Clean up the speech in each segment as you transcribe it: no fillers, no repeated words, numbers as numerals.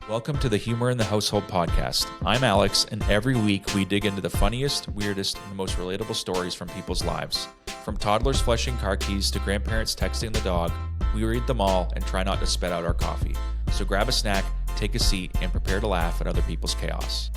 Welcome to the Humor in the Household podcast. I'm Alex, and every week we dig into the funniest, weirdest, and most relatable stories from people's lives. From toddlers flushing car keys to grandparents texting the dog, we read them all and try not to spit out our coffee. So grab a snack, take a seat, and prepare to laugh at other people's chaos.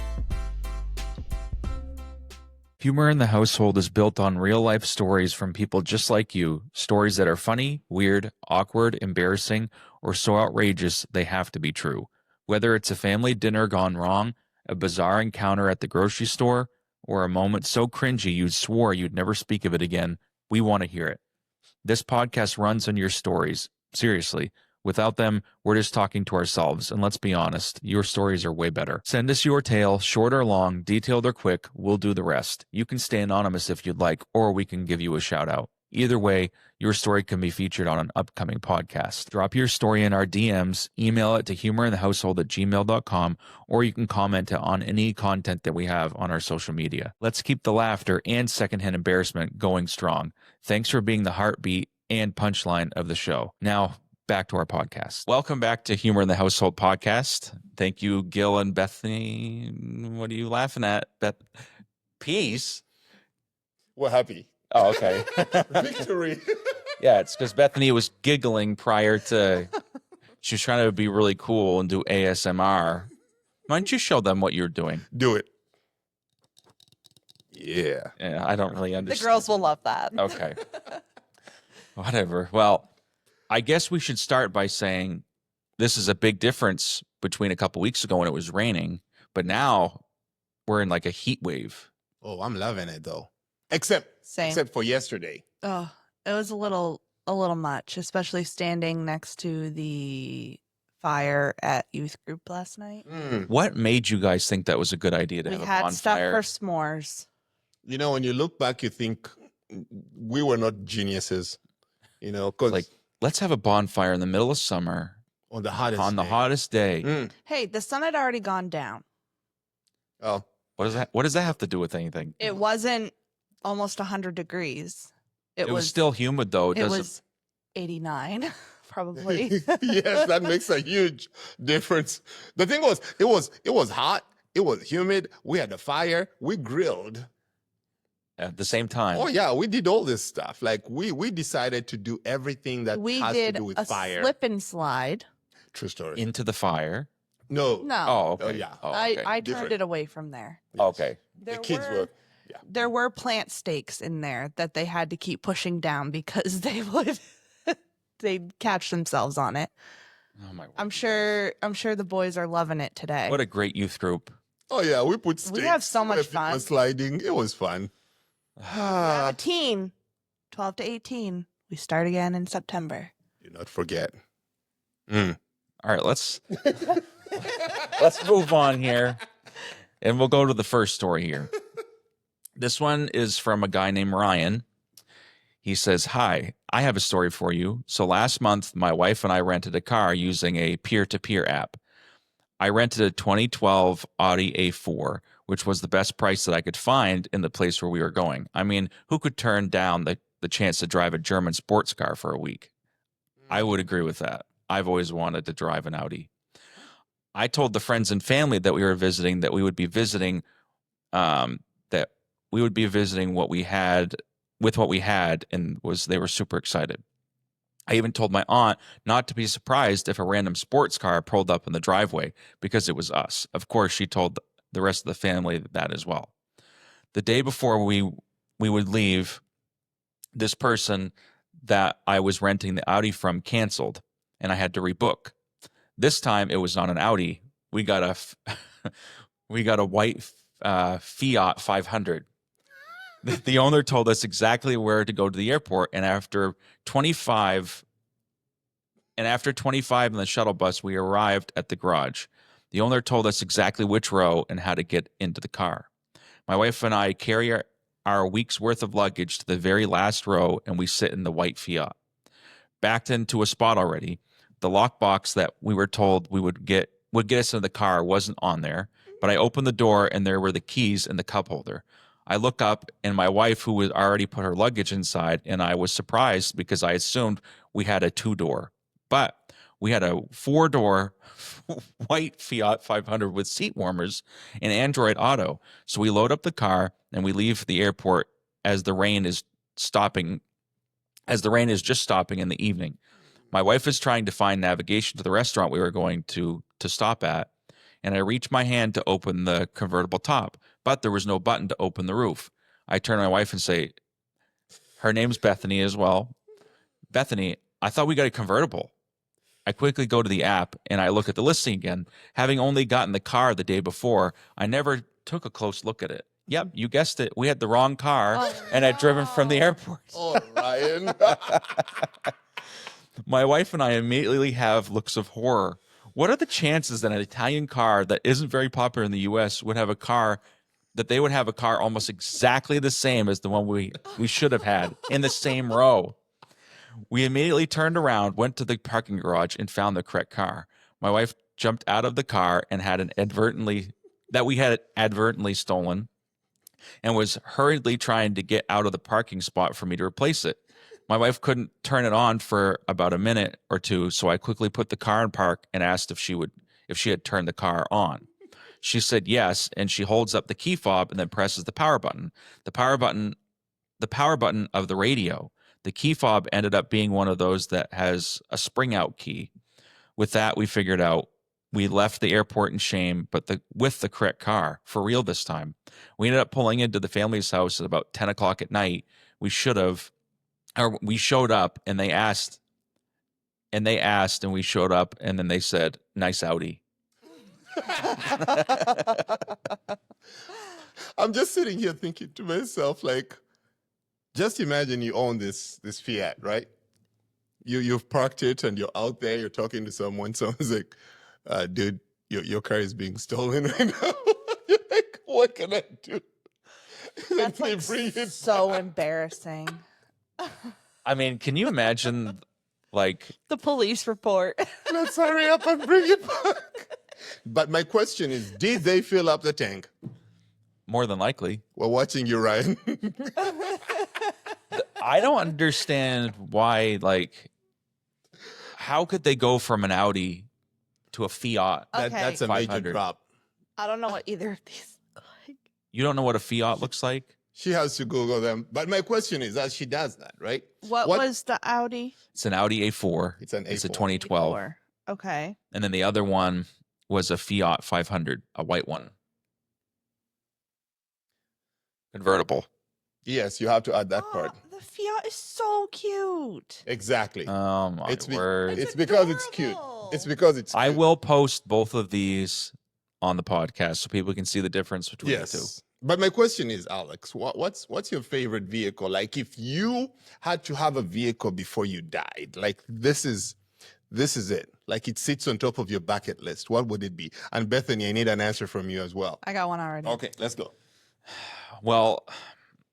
Humor in the Household is built on real-life stories from people just like you, stories that are funny, weird, awkward, embarrassing, or so outrageous they have to be true. Whether it's a family dinner gone wrong, a bizarre encounter at the grocery store, or a moment so cringy you swore you'd never speak of it again, we want to hear it. This podcast runs on your stories. Seriously. Without them, we're just talking to ourselves, and let's be honest, your stories are way better. Send us your tale, short or long, detailed or quick, we'll do the rest. You can stay anonymous if you'd like, or we can give you a shout out. Either way, your story can be featured on an upcoming podcast. Drop your story in our DMs, email it to humorinthehousehold@gmail.com, or you can comment it on any content that we have on our social media. Let's keep the laughter and secondhand embarrassment going strong. Thanks for being the heartbeat and punchline of the show. Now, back to our podcast. Welcome back to Humor in the Household podcast. Thank you, Gil and Bethany. What are you laughing at? Peace? We're happy. Oh, okay. Victory. Yeah, it's because Bethany was giggling prior to, she was trying to be really cool and do ASMR. Why don't you show them what you're doing? Do it. Yeah. Yeah, I don't really understand. The girls will love that. Okay. Whatever. Well, I guess we should start by saying this is a big difference between a couple weeks ago when it was raining, but now we're in like a heat wave. Oh, I'm loving it though. Except for yesterday. Oh, it was a little much, especially standing next to the fire at youth group last night. What made you guys think that was a good idea to have a bonfire? We had stuff for s'mores. You know, when you look back, you think we were not geniuses. You know, because like, let's have a bonfire in the middle of summer on the hottest day. Hey, the sun had already gone down. Oh, what does that have to do with anything? It wasn't almost 100 degrees. It was still humid though. It was 89, probably. Yes, that makes a huge difference. The thing was, it was hot. It was humid. We had a fire. We grilled at the same time. Oh yeah, we did all this stuff. Like we decided to do everything that has to do with fire. We did a slip and slide. True story. Into the fire. No. Oh, okay. Oh, yeah. Oh, okay. I turned it away from there. Yes. Okay. The kids were. Yeah. There were plant stakes in there that they had to keep pushing down because they'd catch themselves on it. Oh my word. I'm sure the boys are loving it today. What a great youth group. Oh yeah, we put stakes. We have so much fun. Sliding. It was fun. We have a teen, 12 to 18. We start again in September. Do not forget. All right, let's move on here, and we'll go to the first story here. This one is from a guy named Ryan. He says, "Hi, I have a story for you. So last month, my wife and I rented a car using a peer-to-peer app. I rented a 2012 Audi A4, which was the best price that I could find in the place where we were going. I mean, who could turn down the chance to drive a German sports car for a week? I would agree with that. I've always wanted to drive an Audi. I told the friends and family that we were visiting that we would be visiting what we had, and they were super excited. I even told my aunt not to be surprised if a random sports car pulled up in the driveway because it was us. Of course, she told the rest of the family that as well. The day before we would leave, this person that I was renting the Audi from canceled, and I had to rebook. This time, it was not an Audi. We got a white Fiat 500. The owner told us exactly where to go to the airport, and after 25 in the shuttle bus, we arrived at the garage. The owner told us exactly which row and how to get into the car. My wife and I carry our week's worth of luggage to the very last row, and we sit in the white Fiat. Backed into a spot already. The lockbox that we were told would get us into the car wasn't on there, but I opened the door, and there were the keys and the cup holder. I look up, and my wife, who had already put her luggage inside, and I was surprised because I assumed we had a two-door. But We had a 4-door white Fiat 500 with seat warmers and Android Auto. So we load up the car and we leave the airport as the rain is stopping, as the rain is just stopping in the evening. My wife is trying to find navigation to the restaurant we were going to stop at, and I reach my hand to open the convertible top, but there was no button to open the roof. I turn to my wife and say, her name's Bethany as well. Bethany, I thought we got a convertible. I quickly go to the app and I look at the listing again. Having only gotten the car the day before, I never took a close look at it. Yep, you guessed it. We had the wrong car and had driven from the airport. Oh, Ryan. My wife and I immediately have looks of horror. What are the chances that an Italian car that isn't very popular in the US would have a car that they would have a car almost exactly the same as the one we should have had in the same row? We immediately turned around, went to the parking garage, and found the correct car. My wife jumped out of the car and had we had advertently stolen, and was hurriedly trying to get out of the parking spot for me to replace it. My wife couldn't turn it on for about a minute or two, so I quickly put the car in park and asked if she had turned the car on. She said yes, and she holds up the key fob and then presses the power button. The power button of the radio. The key fob ended up being one of those that has a spring out key. With that, we figured out we left the airport in shame, but with the correct car, for real this time. We ended up pulling into the family's house at about 10 o'clock at night. We showed up and they asked, and we showed up, and then they said, nice Audi. I'm just sitting here thinking to myself, like, just imagine you own this Fiat, right? You've parked it and you're out there, you're talking to someone. Someone's like, dude, your car is being stolen right now. You're like, what can I do? That's like so embarrassing. I mean, can you imagine, like, The police report. Let's hurry up and bring it back. But my question is, did they fill up the tank? more than likely. We're watching you, Ryan. I don't understand why, like, how could they go from an Audi to a Fiat? Okay. That's a major 500. drop. I don't know what either of these look like. You don't know what a Fiat looks like? She has to Google them. But my question is, as she does that, right? What was the Audi? It's an Audi A4. It's an It's a A4. 2012. Okay. And then the other one was a Fiat 500, a white one. Convertible. Yes, you have to add that part. The Fiat is so cute. Exactly. Oh, my word. It's because it's cute. It's because it's cute. I will post both of these on the podcast so people can see the difference between the two. Yes. But my question is, Alex, what's your favorite vehicle? Like, if you had to have a vehicle before you died, like this is it. Like, it sits on top of your bucket list. What would it be? And Bethany, I need an answer from you as well. I got one already. Okay, let's go. Well,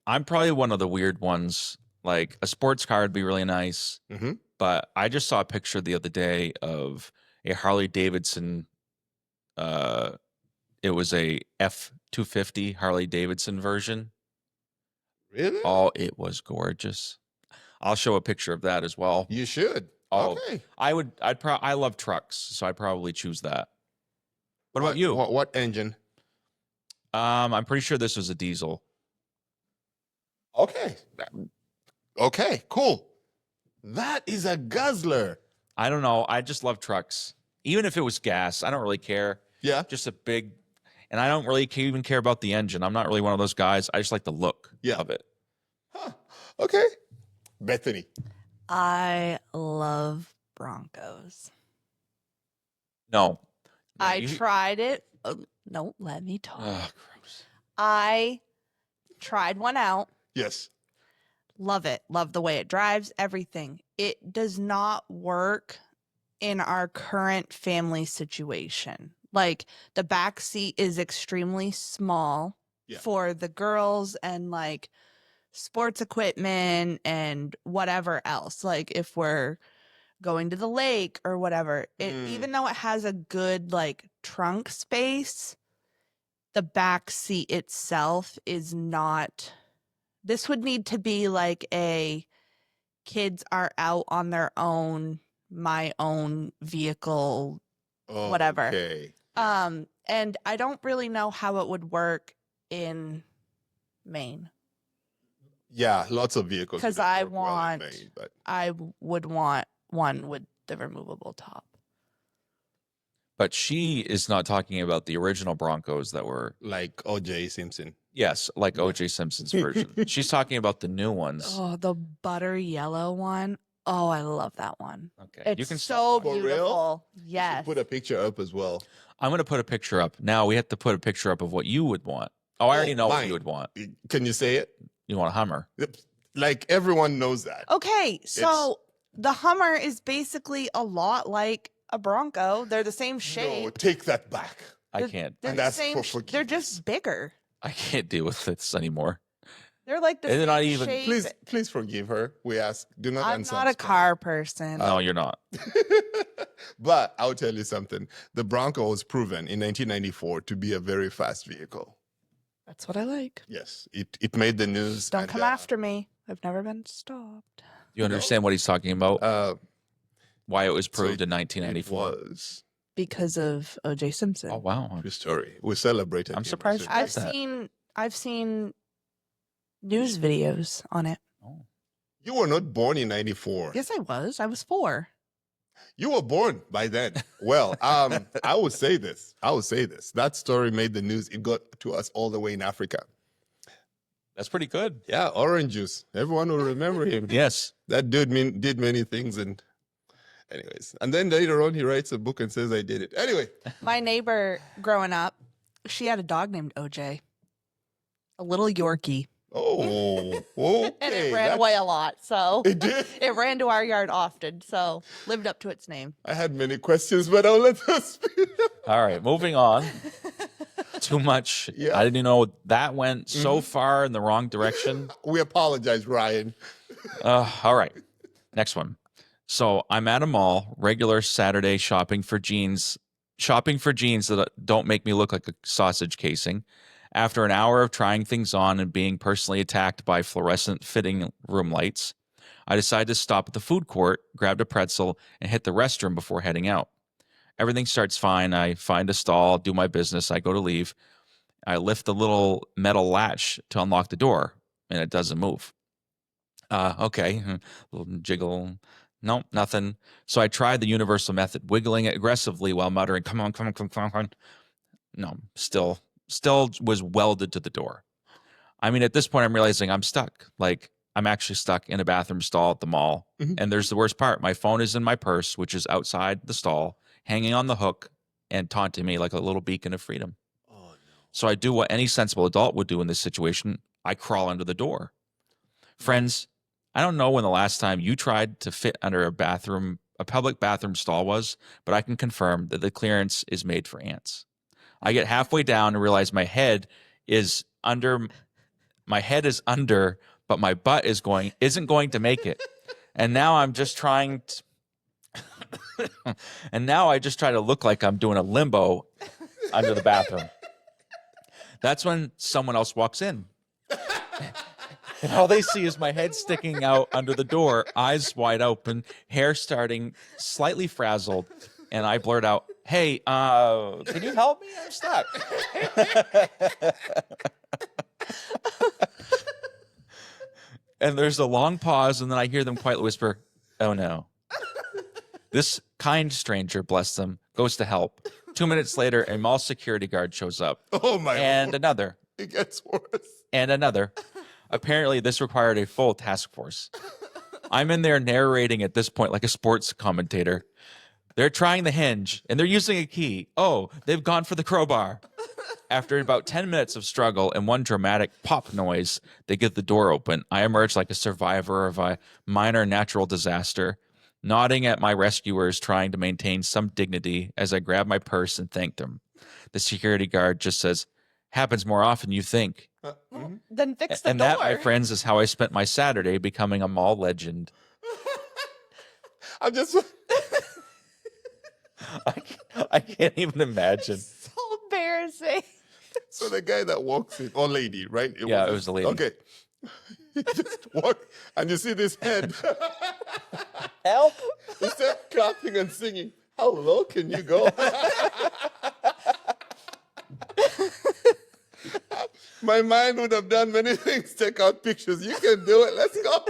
I'm probably one of the weird ones. Like, a sports car would be really nice. Mm-hmm. But I just saw a picture the other day of a Harley Davidson. It was a F250 Harley Davidson version. Really? Oh, it was gorgeous. I'll show a picture of that as well. You should. Oh, Okay. I love trucks, so I'd probably choose that. What about you? What engine? I'm pretty sure this was a diesel. Okay. Okay, cool. That is a guzzler. I don't know. I just love trucks. Even if it was gas, I don't really care. Yeah. Just a big, and I don't really even care about the engine. I'm not really one of those guys. I just like the look of it. Huh. Okay. Bethany. I love Broncos. No. I tried it. No, let me talk. Oh, gross. I tried one out. Yes. Love it. Love the way it drives, everything. It does not work in our current family situation. Like, the back seat is extremely small for the girls and like sports equipment and whatever else. Like, if we're going to the lake or whatever, even though it has a good like trunk space, the back seat itself is not. This would need to be like a kids are out on their own my own vehicle, whatever. Okay. And I don't really know how it would work in Maine. Yeah, lots of vehicles. 'Cause wouldn't I work well in want- Maine, but I would want one with the removable top. But she is not talking about the original Broncos that were, like O.J. Simpson. yes, like O.J. Simpson's version. She's talking about the new ones. Oh, the butter yellow one. Oh, I love that one. Okay, It's you can so stop. For real? beautiful. You should Yes. put a picture up as well. I'm going to put a picture up. Now we have to put a picture up of what you would want. Oh, I already know what mine. you would want. Can you say it? You want a Hummer. Like everyone knows that. Okay, so the Hummer is basically a lot like a Bronco. They're the same shape. No, take that back. I They're- can't. They're And the that's same. for They're just bigger. I can't deal with this anymore. They're like the And they're same not even- shape. Please forgive her. We ask. Do not I'm unsubscribe. not a car person. No, you're not. But I'll tell you something. The Bronco was proven in 1994 to be a very fast vehicle. That's what I like. Yes, it made the news. Don't and, come after me. I've never been stopped. You understand what he's talking about? Why it was so proved in It 1994. was Because of O.J. Simpson. Oh wow! a true story. We celebrated. I'm him. surprised you I've guys that. seen news videos on it. Oh. You were not born in 94. Yes, I was. I was 4. You were born by then. Well, I will say this. That story made the news. It got to us all the way in Africa. That's pretty good. Yeah, orange juice. Everyone will remember him. Yes. That dude did many things. And anyways, and then later on, he writes a book and says, I did it. Anyway. My neighbor growing up, she had a dog named OJ, a little Yorkie. Oh, okay. And it ran away a lot. So It did? it ran to our yard often. So lived up to its name. I had many questions, but I'll let those All right, moving on. Too much. Yeah. I didn't know that went so far in the wrong direction. We apologize, Ryan. All right, next one. So I'm at a mall, regular Saturday shopping for jeans that don't make me look like a sausage casing. After an hour of trying things on and being personally attacked by fluorescent fitting room lights, I decided to stop at the food court, grabbed a pretzel, and hit the restroom before heading out. Everything starts fine. I find a stall, do my business. I go to leave. I lift the little metal latch to unlock the door, and it doesn't move. Okay, little jiggle. Nope, nothing. So I tried the universal method, wiggling it aggressively while muttering, come on, come on, come on, come on. No, still was welded to the door. I mean, at this point, I'm realizing I'm stuck. Like, I'm actually stuck in a bathroom stall at the mall. Mhm. And there's the worst part. My phone is in my purse, which is outside the stall, hanging on the hook and taunting me like a little beacon of freedom. Oh, no. So I do what any sensible adult would do in this situation. I crawl under the door. Friends, I don't know when the last time you tried to fit under a public bathroom stall was, but I can confirm that the clearance is made for ants. I get halfway down and realize my head is under, but my butt isn't going to make it. And now I'm just trying to, and now I just try to look like I'm doing a limbo under the bathroom. That's when someone else walks in. And all they see is my head sticking out under the door, eyes wide open, hair starting slightly frazzled. And I blurt out, hey, can you help me? I'm stuck. And there's a long pause, and then I hear them quietly whisper, oh no. This kind stranger, bless them, goes to help. 2 minutes later, a mall security guard shows up. Oh, my And Lord. another. It gets worse. And another. Apparently, this required a full task force. I'm in there narrating at this point like a sports commentator. They're trying the hinge, and they're using a key. Oh, they've gone for the crowbar. After about 10 minutes of struggle and one dramatic pop noise, they get the door open. I emerge like a survivor of a minor natural disaster, nodding at my rescuers, trying to maintain some dignity as I grab my purse and thank them. The security guard just says, happens more often you think. Mhm. Then fix the And door. that, my friends, is how I spent my Saturday becoming a mall legend. I'm just. I can't even imagine. So embarrassing. So the guy that walks in, or lady, right? It was a lady. Okay. He just walk, and you see this head. Help! He said, clapping and singing. How low can you go? My mind would have done many things. Take out pictures. You can do it. Let's go.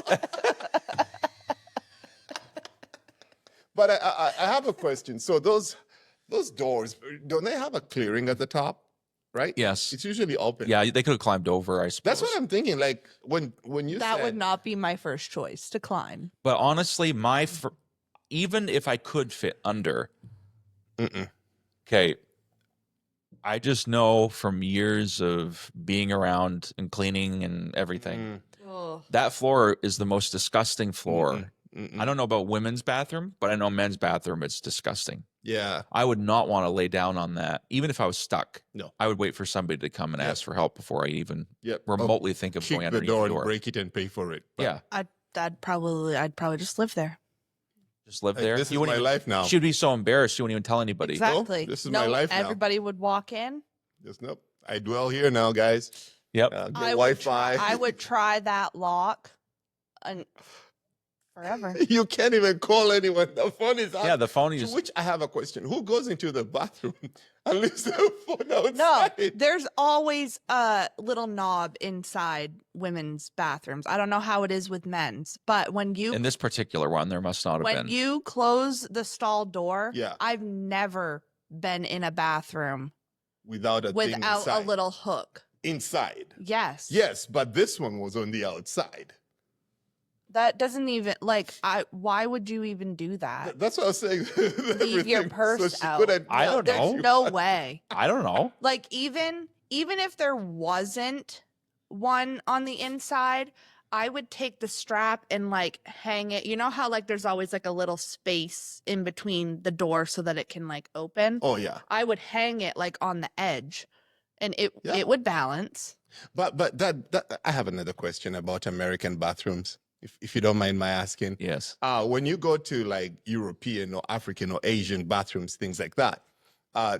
But I have a question. So those doors, don't they have a clearing at the top? Right? Yes. It's usually open. Yeah, they could have climbed over, I suppose. That's what I'm thinking. Like when you That said, would not be my first choice to climb. But honestly, even if I could fit under, okay, I just know from years of being around and cleaning and everything, that floor is the most disgusting floor. I don't know about women's bathroom, but I know men's bathroom, it's disgusting. Yeah. I would not want to lay down on that, even if I was stuck. No. I would wait for somebody to come and ask for help before I even remotely think of Kick going the underneath door the and door. break it and pay for it. But Yeah, I'd probably just live there. just live like, there. this is You my wouldn't life now. She'd be so embarrassed she wouldn't even tell anybody. Exactly. this is my life now. Everybody would walk in. Just nope. I dwell here now, guys. Yep. Get I would Wi-Fi. I would try that lock, and forever. You can't even call anyone. The phone is out. Yeah, the phone To is. which I have a question. Who goes into the bathroom and leaves their phone No, outside? there's always a little knob inside women's bathrooms. I don't know how it is with men's, but when you In this particular one, there must not have when been. you close the stall door, Yeah. I've never been in a bathroom Without a thing without a inside. little hook. Inside. Yes. Yes, but this one was on the outside. That doesn't even why would you even do that? That's what I was saying. Leave your Everything. purse she out. couldn't I don't There's know. no way. I don't know. Like even if there wasn't one on the inside, I would take the strap and like hang it. You know how like there's always like a little space in between the door so that it can like open? Oh yeah. I would hang it like on the edge and Yeah. it would balance. But that I have another question about American bathrooms, if you don't mind my asking. Yes. When you go to like European or African or Asian bathrooms, things like that,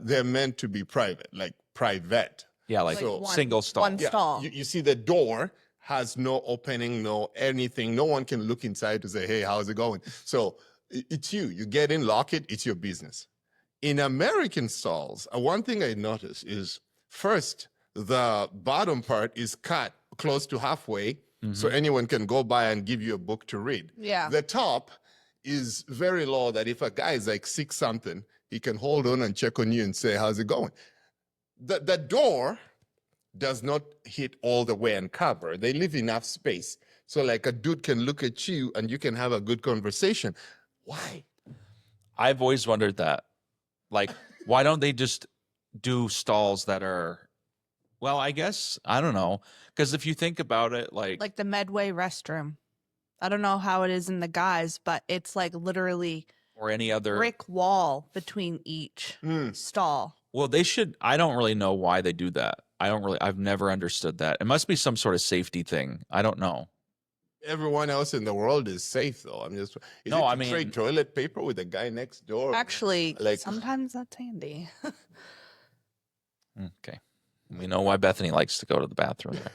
they're meant to be private, like private. Yeah, like So- single stall. one stall. You see the door has no opening, no anything. No one can look inside to say, hey, how's it going? So it's you. You get in, lock it, it's your business. In American stalls, one thing I noticed is first, the bottom part is cut close to halfway, so anyone can go by and give you a book to read. Yeah. The top is very low that if a guy is like 6 something, he can hold on and check on you and say, how's it going? The door does not hit all the way and cover. They leave enough space. So like a dude can look at you and you can have a good conversation. Why? I've always wondered that. Like, why don't they just do stalls that are, well, I guess, I don't know. Because if you think about it, Like the Medway restroom. I don't know how it is in the guys, but it's like literally or any other. brick wall between each stall. Well, they should. I don't really know why they do that. I've never understood that. It must be some sort of safety thing. I don't know. Everyone else in the world is safe though. I'm just No, it I to mean- trade toilet paper with the guy next door. Actually, Like- sometimes that's handy. Okay. We know why Bethany likes to go to the bathroom there.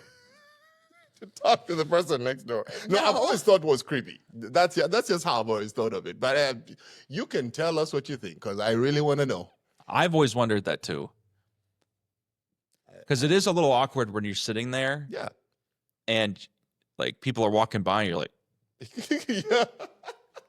to talk to the person next door. No, I've always thought it was creepy. That's just how I've always thought of it. But you can tell us what you think because I really want to know. I've always wondered that too. Because it is a little awkward when you're sitting there Yeah. and like people are walking by and you're like, Yeah.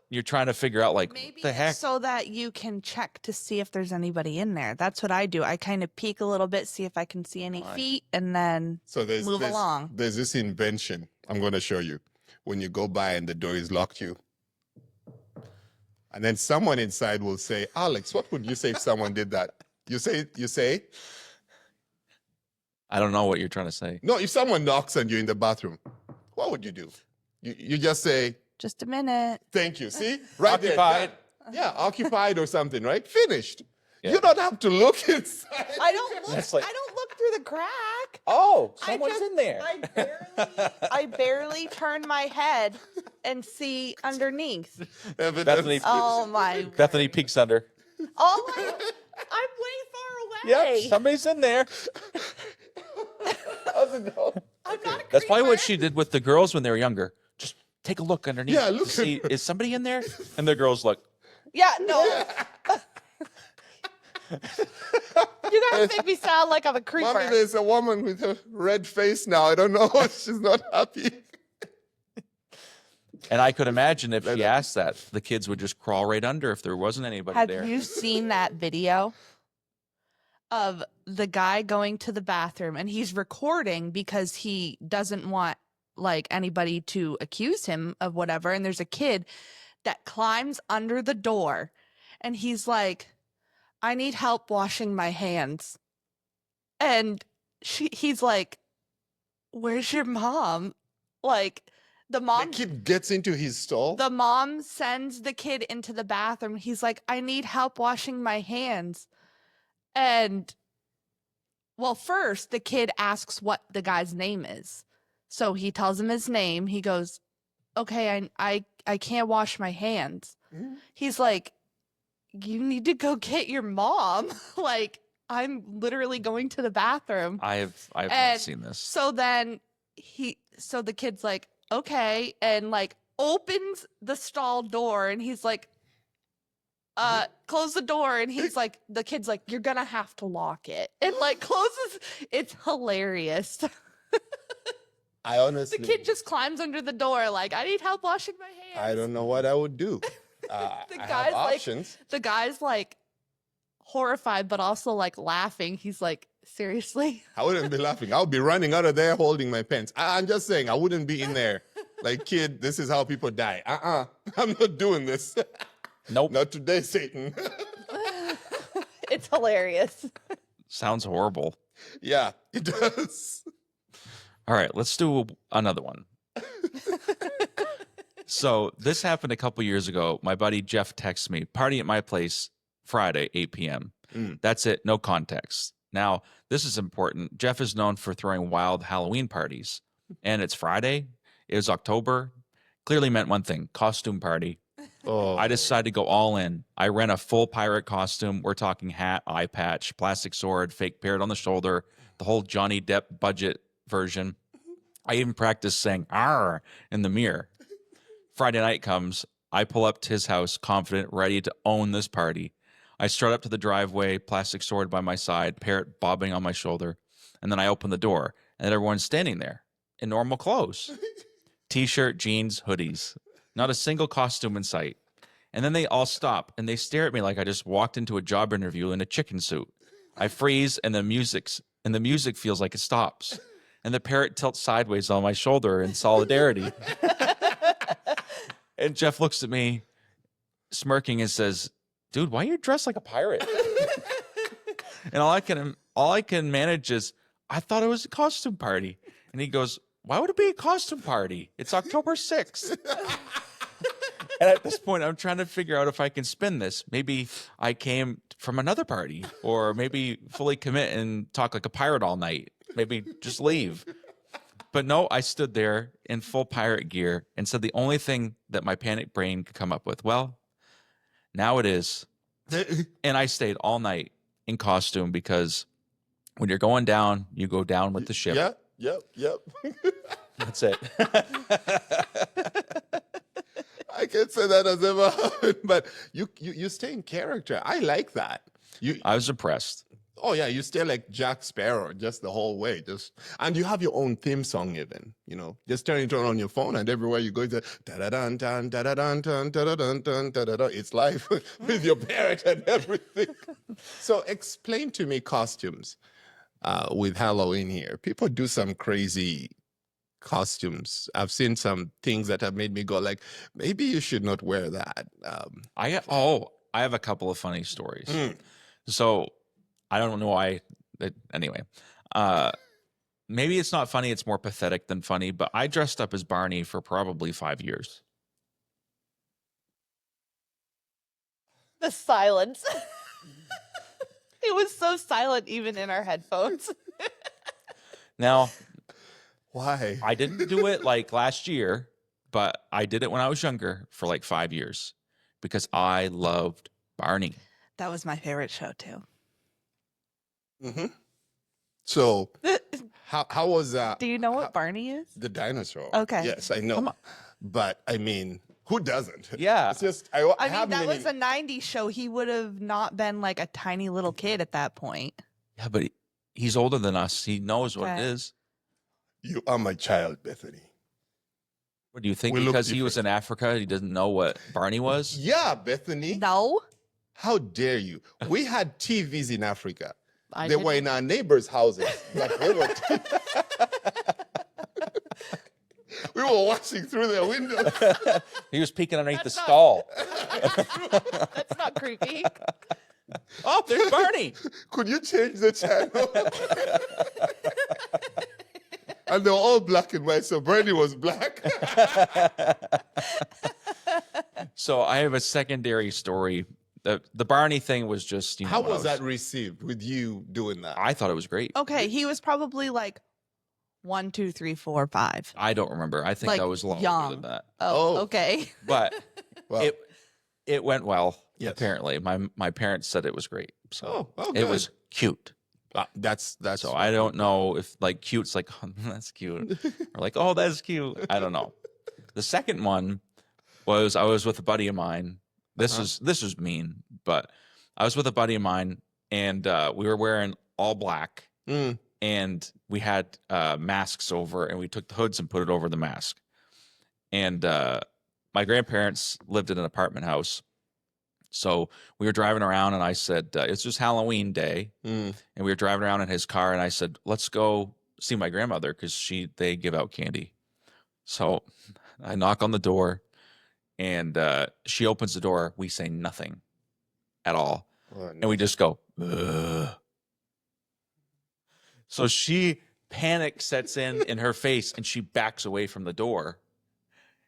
you're trying to figure out like, Maybe the heck? it's so that you can check to see if there's anybody in there. That's what I do. I kind of peek a little bit, see if I can see any Right. feet, and then So move along. There's this invention I'm going to show you. When you go by and the door is locked, and then someone inside will say, "Alex, what would you say if someone did that?" You say, I don't know what you're trying to say. no. If someone knocks on you in the bathroom, what would you do? You just say, just a minute. "Thank you." See, right Occupied. there. Yeah, occupied or something, right? Finished. Yeah. You don't have to look inside. I don't look. That's like- I don't look through the crack. Oh, I just- I barely turn my head and see underneath. Evidence. Bethany, Oh my! Bethany peeks under. Oh my! I'm way far away. Yep, somebody's in there. How's it going? I'm not a That's probably what creeper. she did with the girls when they were younger. Just take a look underneath. Yeah, to look see, is somebody in there? And the girls look. Yeah, no. You guys make me sound like I'm a creeper. Mommy, there's a woman with a red face now. I don't know. She's not happy. And I could imagine if she asked that, the kids would just crawl right under if there wasn't anybody Have there. you seen that video of the guy going to the bathroom and he's recording because he doesn't want like anybody to accuse him of whatever, and there's a kid that climbs under the door and he's like, I need help washing my hands. And he's like, where's your mom? Like the The kid gets into his stall. the mom sends the kid into the bathroom. He's like, I need help washing my hands. And well, first the kid asks what the guy's name is. So he tells him his name. He goes, okay, I can't wash my hands. Mhm. He's like, you need to go get your mom. Like, I'm literally going to the bathroom. I have not And seen this. So then so the kid's like, okay, and like opens the stall door and he's like, close the door, and he's like, the kid's like, you're gonna have to lock it, and like closes. It's hilarious. I honestly, The kid just climbs under the door like, I need help washing my hands. I don't know what I would do. The I guy's have like- options. The guy's like horrified, but also like laughing. He's like, seriously? I wouldn't be laughing. I would be running out of there holding my pants. I'm just saying, I wouldn't be in there. Like, kid, this is how people die. I'm not doing this. Nope. Not today, Satan. It's hilarious. Sounds horrible. Yeah, it does. All right, let's do another one. So this happened a couple years ago. My buddy Jeff texts me, party at my place Friday, 8 p.m. That's it, no context. Now, this is important. Jeff is known for throwing wild Halloween parties, and it's Friday. It was October. Clearly meant one thing, costume party. Oh, I decided to go all in. I rent a full pirate costume. We're talking hat, eye patch, plastic sword, fake parrot on the shoulder, the whole Johnny Depp budget version. I even practiced saying "arr" in the mirror. Friday night comes. I pull up to his house, confident, ready to own this party. I strut up to the driveway, plastic sword by my side, parrot bobbing on my shoulder, and then I open the door, and everyone's standing there in normal clothes. T-shirt, jeans, hoodies. Not a single costume in sight. And then they all stop, and they stare at me like I just walked into a job interview in a chicken suit. I freeze, and the music feels like it stops. And the parrot tilts sideways on my shoulder in solidarity. And Jeff looks at me, smirking, and says, dude, why are you dressed like a pirate? And all I can manage is, I thought it was a costume party. And he goes, why would it be a costume party? It's October 6th. And at this point, I'm trying to figure out if I can spin this. Maybe I came from another party, or maybe fully commit and talk like a pirate all night. Maybe just leave. But no, I stood there in full pirate gear and said the only thing that my panic brain could come up with, well, now it is. And I stayed all night in costume because when you're going down, you go down with the ship. Yep. That's it. I can't say that has ever happened, but you stay in character. I like that. I was impressed. Oh yeah, you stay like Jack Sparrow just the whole way. And you have your own theme song even. Just turn it on your phone, and everywhere you go, it's da da dun dun da da dun dun da da dun dun da da. It's live with your parrot and everything. So explain to me costumes with Halloween here. People do some crazy costumes. I've seen some things that have made me go like, maybe you should not wear that. I have a couple of funny stories. So I don't know why. Anyway, maybe it's not funny. It's more pathetic than funny. But I dressed up as Barney for probably 5 years. The silence. It was so silent even in our headphones. Now, Why? I didn't do it like last year, but I did it when I was younger for like 5 years because I loved Barney. That was my favorite show too. Mm-hmm. So how was that? Do you know what Barney is? The dinosaur. Okay. Yes, I know. Come on. But I mean, Who doesn't? Yeah. It's just I mean, have that many- was a 90s show. He would have not been like a tiny little kid at that point. Yeah, but he's older than us. He knows what it Okay. is. You are my child, Bethany. What do you think? We look Because he was in Africa, he doesn't know what Barney was? Yeah, Bethany. No, How dare you? We had TVs in Africa. I They were didn't. in our neighbors' houses. Like they were we were watching through their windows. He was peeking underneath That's the not- stall. That's not creepy. Oh, there's Barney. Could you change the channel? And they were all black and white, so Bernie was black. So I have a secondary story. The Barney thing was just, How when I was that received with you doing that? I thought it was great. Okay, he was probably like 1, 2, 3, 4, 5. I don't remember. I think Like, I was a lot older young. than that. Oh, Oh. okay. But Well, it went well. Yes. Apparently, my parents said it was great. So oh, it good. was cute. That's So I don't know if like cute's like, oh, that's cute, or like, oh, that's cute. I don't know. The second one was I was with a buddy of mine. This is mean, but I was with a buddy of mine, and we were wearing all black, Mm. and we had masks over, and we took the hoods and put it over the mask. And my grandparents lived in an apartment house. So we were driving around, and I said, it's just Halloween day. Mm. And we were driving around in his car, and I said, let's go see my grandmother because they give out candy. So I knock on the door, and she opens the door. We say nothing at all. Oh, And we just go, ugh. So panic sets in her face, and she backs away from the door.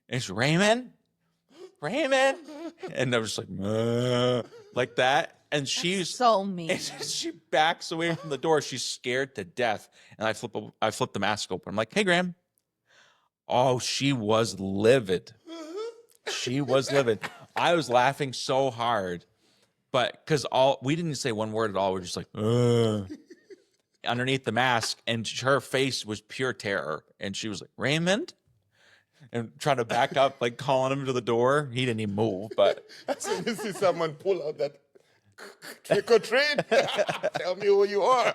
And she's, Raymond? And I was like that. And she's So mean. and she backs away from the door. She's scared to death. And I flip the mask open. I'm like, hey, Graham. Oh, she was livid. She was livid. I was laughing so hard. But because we didn't say one word at all. We're just like, underneath the mask. And her face was pure terror. And she was like, Raymond? And trying to back up, like calling him to the door. He didn't even move. But As soon as you see someone pull out that trick or treat, tell me who you are.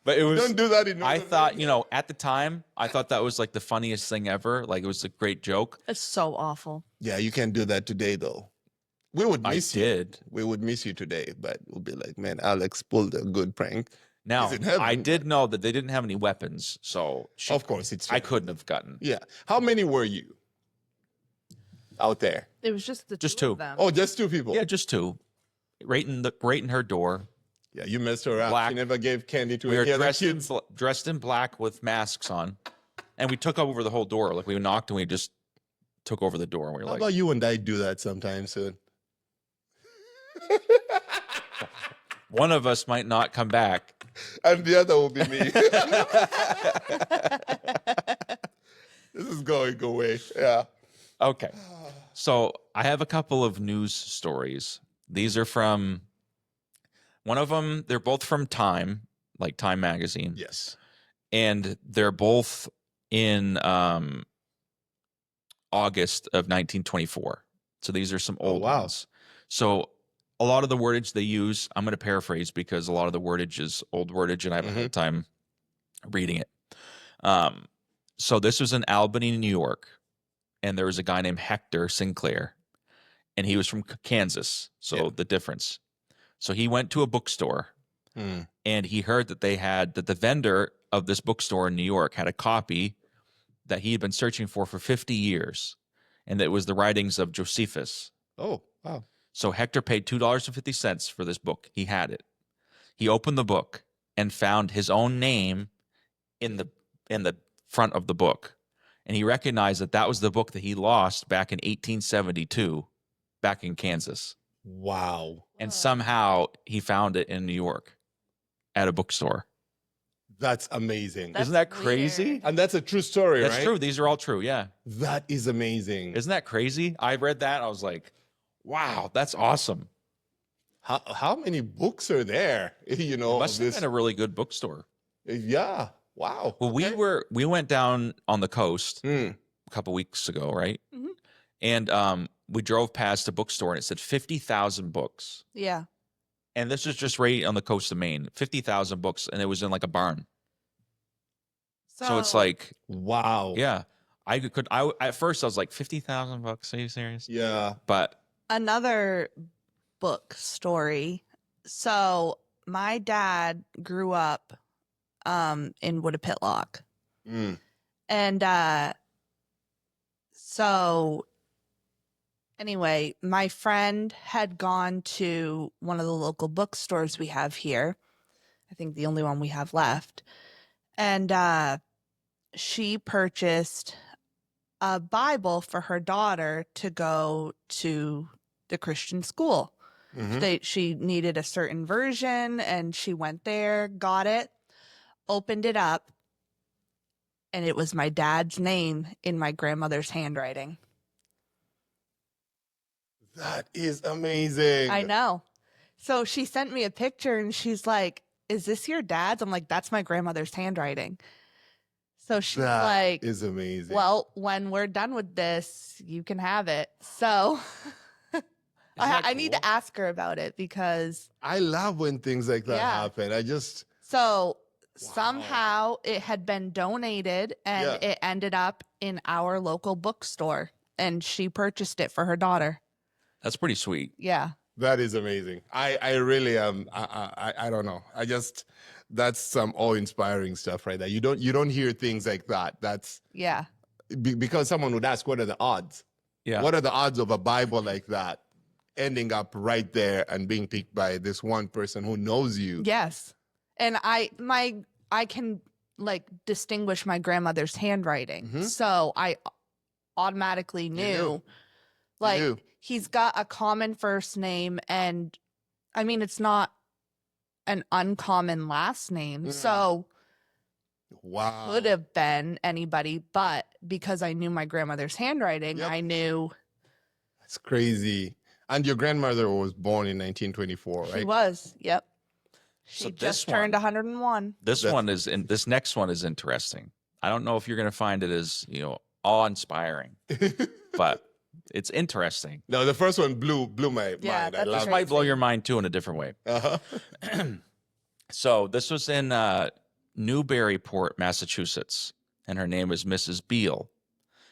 But it was. Don't do that in I Northern thought, Virginia. at the time, I thought that was like the funniest thing ever. Like it was a great joke. It's so awful. Yeah, you can't do that today, though. We would I miss you. did. We would miss you today, but we'll be like, man, Alex pulled a good prank. Now, He's in heaven. I did know that they didn't have any weapons, so Of course, it's I couldn't have gotten. Yeah. How many were you out there? It was just Just two two. of them. Oh, just 2 people. Yeah, just two. Right in her door. Yeah, you messed her up. Black. She never gave candy to We were any other dressed kids. dressed in black with masks on, and we took over the whole door. Like we knocked and we just took over the door, and we were How like, about you and I do that sometime soon? one of us might not come back. And the other will be me. This is going away. Yeah. Okay. So I have a couple of news stories. These are from one of them. They're both from Time, like Time magazine, Yes. and they're both in August of 1924. So these are some old wow. ones. So a lot of the wordage they use, I'm going to paraphrase because a lot of the wordage is old wordage, and I haven't had time reading it. So this was in Albany, New York, and there was a guy named Hector Sinclair, and he was from Kansas. So Yeah. the difference. So he went to a bookstore, Mm. and he heard that the vendor of this bookstore in New York had a copy that he had been searching for 50 years, and it was the writings of Josephus. Oh, wow. So Hector paid $2.50 for this book. He had it. He opened the book and found his own name in the front of the book. And he recognized that was the book that he lost back in 1872 back in Kansas. Wow. And somehow he found it in New York at a bookstore. That's amazing. That's Isn't that crazy? weird. And that's a true story, That's right? true. These are all true. Yeah. That is amazing. Isn't that crazy? I read that. I was like, wow, that's awesome. How many books are there? You know, It must of have this. been a really good bookstore. Yeah. Wow. Well, we went down on the coast Mm. a couple weeks ago, right? Mhm. And we drove past a bookstore and it said 50,000 books. Yeah. And this is just right on the coast of Maine, 50,000 books. And it was in like a barn. So it's like, Wow. yeah, at first I was like 50,000 bucks. Are you serious? Yeah. But another book story. So my dad grew up in Woodapitlock. And so anyway, my friend had gone to one of the local bookstores we have here. I think the only one we have left. And she purchased a Bible for her daughter to go to the Christian school. She needed a certain version, and she went there, got it, opened it up, and it was my dad's name in my grandmother's handwriting. That is amazing. I know. So she sent me a picture, and she's like, "Is this your dad's?" I'm like, "That's my grandmother's handwriting." So she's like, "That is amazing. Well, when we're done with this, you can have it." So I need to ask her about it because I love when things like that happen. So somehow it had been donated and it ended up in our local bookstore, and she purchased it for her daughter. that's pretty sweet. Yeah. That is amazing. I really I don't know. That's some awe-inspiring stuff right there. You don't hear things like that. That's because someone would ask, what are the odds? Yeah. What are the odds of a Bible like that ending up right there and being picked by this one person who knows you? Yes. And I can like distinguish my grandmother's handwriting. So I automatically knew. He's got a common first name, and I mean, it's not an uncommon last name. So could have been anybody, but because I knew my grandmother's handwriting, I knew. That's crazy. And your grandmother was born in 1924, right? She was. Yep. She So just turned 101. This next one is interesting. I don't know if you're going to find it as, awe-inspiring, but it's interesting. No, the first one blew my mind. This might blow your mind too in a different way. So this was in Newburyport, Massachusetts, and her name is Mrs. Beale.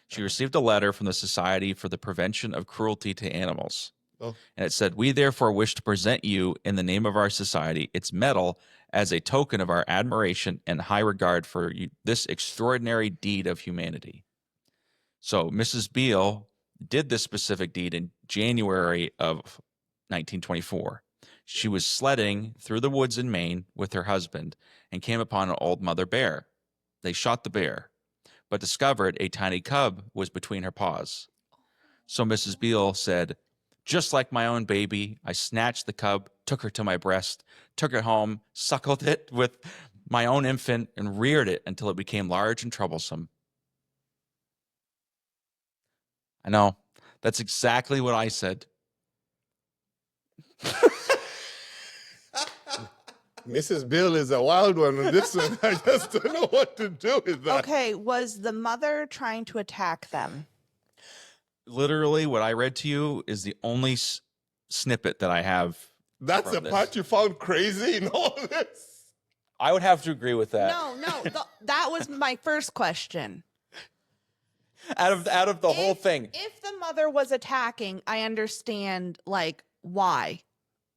She received a letter from the Society for the Prevention of Cruelty to Animals. And it said, "We therefore wish to present you, in the name of our society, its medal as a token of our admiration and high regard for this extraordinary deed of humanity." So Mrs. Beale did this specific deed in January of 1924. She was sledding through the woods in Maine with her husband and came upon an old mother bear. They shot the bear, but discovered a tiny cub was between her paws. So Mrs. Beale said, "Just like my own baby, I snatched the cub, took her to my breast, took it home, suckled it with my own infant, and reared it until it became large and troublesome." I know. That's exactly what I said. Mrs. Bill is a wild one on this one. I just don't know what to do with that. Okay, was the mother trying to attack them? Literally, what I read to you is the only snippet that I have. That's the part you found crazy in all this? I would have to agree with that. No, that was my first question. Out of the whole thing. If the mother was attacking, I understand, like, why.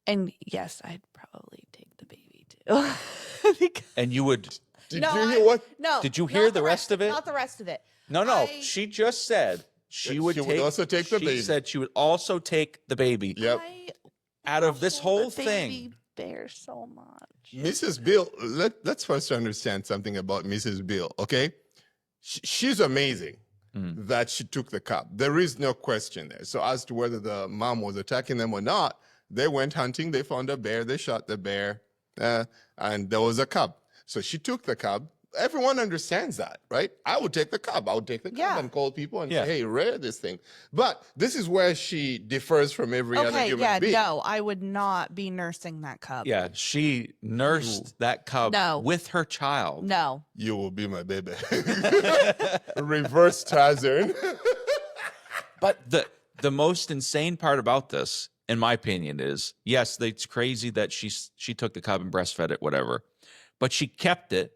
And yes, I'd probably take the baby too. And you would. Did you hear what? No. Did you hear the rest of it? Not the rest of it. No. She just said she would also take the baby. She said she would also take the baby. Yep. Out of this whole thing. Baby bear so much. Mrs. Bill, let's first understand something about Mrs. Bill, okay? She's amazing that she took the cub. There is no question there. So as to whether the mom was attacking them or not, they went hunting, they found a bear, they shot the bear, and there was a cub. So she took the cub. Everyone understands that, right? I would take the cub. I would take the cub and call people and say, "Hey, rear this thing." But this is where she differs from every other human being. No, I would not be nursing that cub. Yeah, she nursed that cub with her child. No. You will be my baby. Reverse Tarzan. But the most insane part about this, in my opinion, is yes, it's crazy that she took the cub and breastfed it, whatever, but she kept it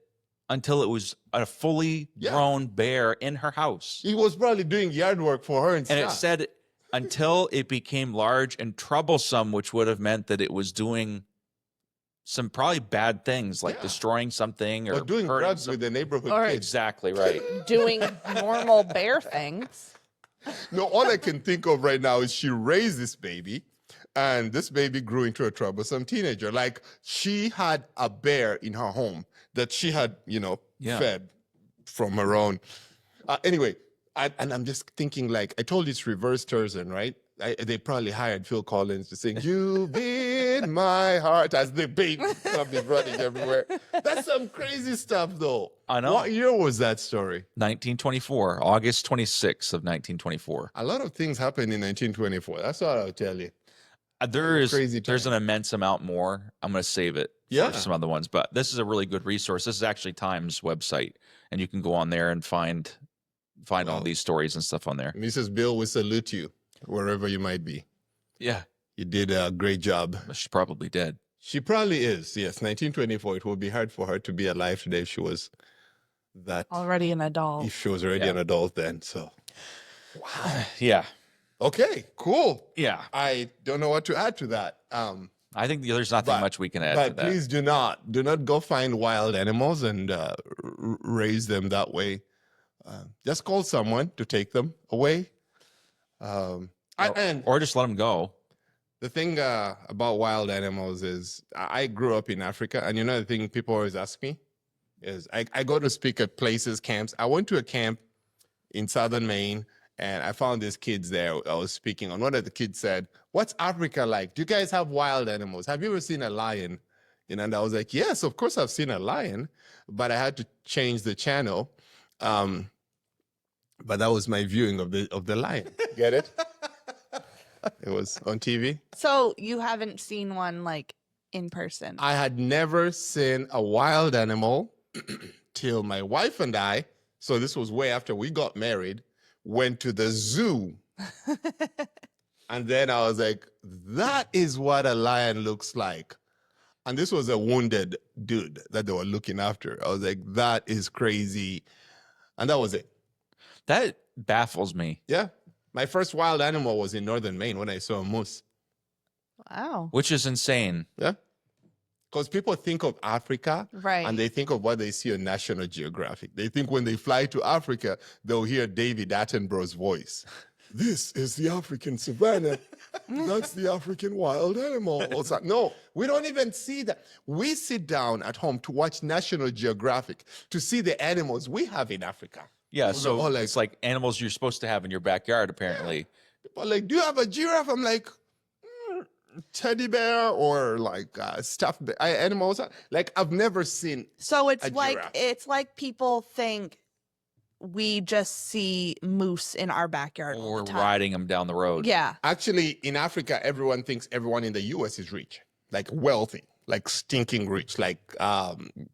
until it was a fully grown bear in her house. He was probably doing yard work for her and And stuff. it said until it became large and troublesome, which would have meant that it was doing some probably bad things like destroying something or doing hurting drugs with the neighborhood Or- kids. Exactly right. Doing normal bear things. No, all I can think of right now is she raised this baby, and this baby grew into a troublesome teenager. Like she had a bear in her home that she had, fed from her own. Anyway, and I'm just thinking, like, I told you it's reverse Tarzan, right? They probably hired Phil Collins to sing "You've Been My Heart" as the baby is running everywhere. That's some crazy stuff, though. I know. What year was that story? 1924, August 26th of 1924. A lot of things happened in 1924. That's what I'll tell you. There's Crazy an time. immense amount more. I'm going to save it Yeah. for some other ones, but this is a really good resource. This is actually Time's website, and you can go on there and find all these stories and stuff on there. Mrs. Bill, we salute you wherever you might be. Yeah, You did a great job. she probably did. She probably is. Yes, 1924. It would be hard for her to be alive today if she was that. Already an adult. If she was already an adult then. So, Yeah, okay, cool. yeah. I don't know what to add to that. I think there's nothing much we can add to But that. please do not go find wild animals and raise them that way. Just call someone to take them away. And Or just let them go. the thing about wild animals is I grew up in Africa, and the thing people always ask me is I go to speak at places, camps. I went to a camp in southern Maine, and I found these kids there. I was speaking on. One of the kids said, "What's Africa like? Do you guys have wild animals? Have you ever seen a lion?" And I was like, "Yes, of course I've seen a lion," but I had to change the channel. But that was my viewing of the lion. Get it? It was on TV. So you haven't seen one like in person? I had never seen a wild animal till my wife and I, so this was way after we got married, went to the zoo. And then I was like, that is what a lion looks like. And this was a wounded dude that they were looking after. I was like, that is crazy. And that was it. That baffles me. Yeah. My first wild animal was in northern Maine when I saw a moose. Wow. Which is insane. Yeah. Because people think of Africa Right. and they think of what they see on National Geographic. They think when they fly to Africa, they'll hear David Attenborough's voice. This is the African savannah. That's the African wild animal. No, we don't even see that. We sit down at home to watch National Geographic to see the animals we have in Africa. Yeah, so all like- it's like animals you're supposed to have in your backyard, apparently. People are like, do you have a giraffe? I'm like, teddy bear or like stuffed animals. Like I've never seen. So it's a like giraffe. People think we just see moose in our backyard all Or the time. riding them down the road. Yeah. Actually, in Africa, everyone thinks everyone in the U.S. is rich, like wealthy, like stinking rich, like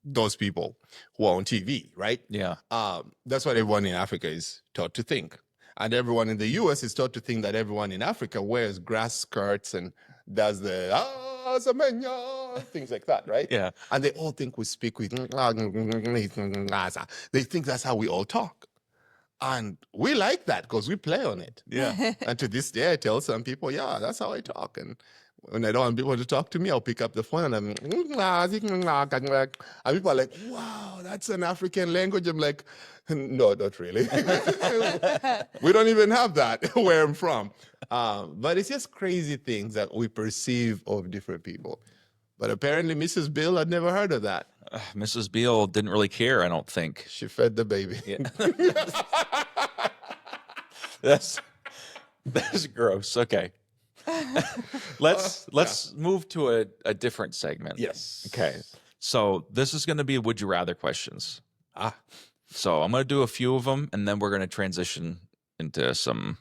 those people who are on TV, right? Yeah. That's what everyone in Africa is taught to think. And everyone in the U.S. is taught to think that everyone in Africa wears grass skirts and does the Zamenya, things like that, right? Yeah. And they all think we speak with, they think that's how we all talk. And we like that because we play on it. Yeah. And to this day, I tell some people, yeah, that's how I talk. And when I don't want people to talk to me, I'll pick up the phone and and people are like, wow, that's an African language. I'm like, no, not really. We don't even have that where I'm from. But it's just crazy things that we perceive of different people. But apparently Mrs. Bill had never heard of that. Mrs. Beale didn't really care, I don't think. She fed the baby. Yeah. That's gross. Okay. Let's move to a different segment. Yes. Okay. So this is going to be would you rather questions. So I'm going to do a few of them, and then we're going to transition into some